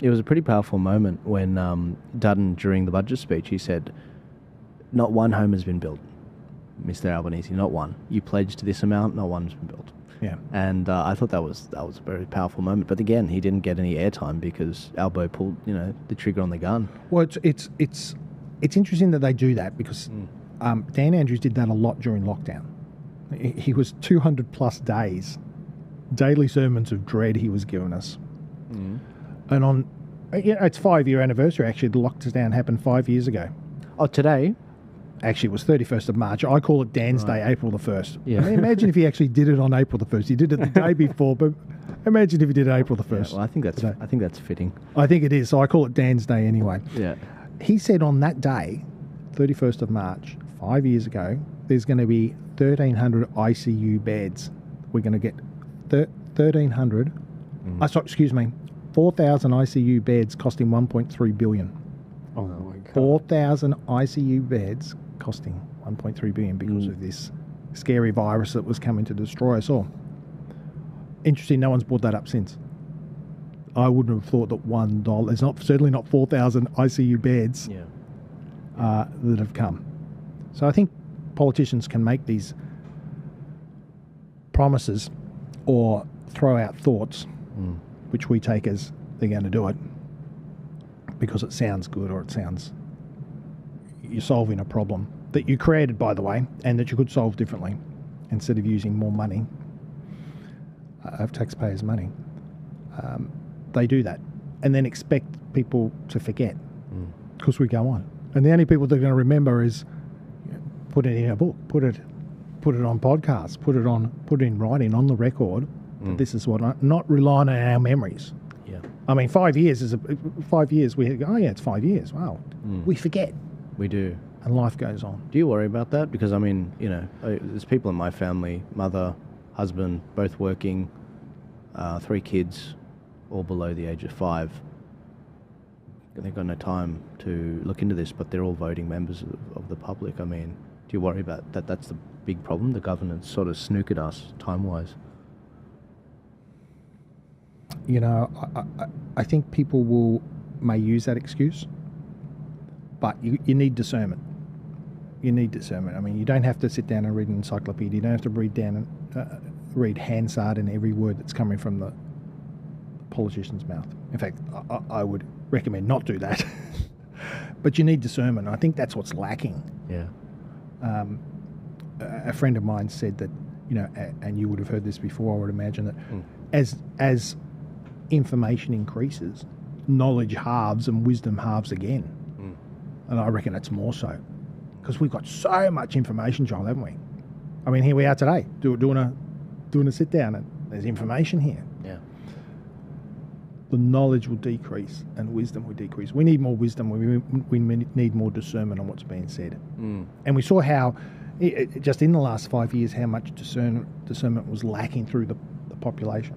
It was a pretty powerful moment when Dutton, during the budget speech, he said, "Not one home has been built, Mr. Albanese. Not one. You pledged this amount. Not one's been built." Yeah. And I thought that was a very powerful moment. But again, he didn't get any airtime because Albo pulled, the trigger on the gun. Well, it's interesting that they do that because Dan Andrews did that a lot during lockdown. He was 200 plus days, daily sermons of dread he was giving us. And on, it's 5-year anniversary actually. The lockdown happened 5 years ago. Oh, today? Actually, it was 31st of March. I call it Dan's Day, April the 1st. Yeah. I mean, imagine if he actually did it on April the 1st. He did it the day before, but imagine if he did it April the 1st. Yeah, well, I think that's fitting. I think it is. So I call it Dan's Day anyway. Yeah. He said on that day, 31st of March, 5 years ago, there's going to be 1,300 ICU beds. We're going to get 1,300. 4,000 ICU beds costing 1.3 billion. Oh my God. 4,000 ICU beds costing 1.3 billion because of this scary virus that was coming to destroy us all. Interesting, no one's brought that up since. I wouldn't have thought that $1. There's certainly not 4,000 ICU beds that have come. So I think politicians can make these promises or throw out thoughts, which we take as they're going to do it because it sounds good or it sounds you're solving a problem that you created, by the way, and that you could solve differently instead of using more money of taxpayers' money. They do that and then expect people to forget because we go on. And the only people they're going to remember is put it in a book, put it on podcasts, put it in writing on the record. That this is what, not relying on our memories. Yeah. I mean, 5 years is 5 years. We go, oh yeah, it's 5 years. Wow. We forget. We do. And life goes on. Do you worry about that? Because, I mean, there's people in my family, mother, husband, both working, 3 kids, all below the age of 5. They've got no time to look into this, but they're all voting members of the public. I mean, do you worry about that? That's the big problem. The governance sort of snookered us time-wise. I think people may use that excuse, but you need discernment. You need discernment. I mean, you don't have to sit down and read an encyclopedia. You don't have to read Hansard in every word that's coming from the politician's mouth. In fact, I would recommend not do that. But you need discernment. I think that's what's lacking. Yeah. A friend of mine said that, and you would have heard this before, I would imagine, that as information increases, knowledge halves and wisdom halves again. And I reckon it's more so. Because we've got so much information, Joel, haven't we? I mean, here we are today, doing a sit down, and there's information here. Yeah. The knowledge will decrease and wisdom will decrease. We need more wisdom. We need more discernment on what's being said. And we saw how, just in the last 5 years, how much discernment was lacking through the population.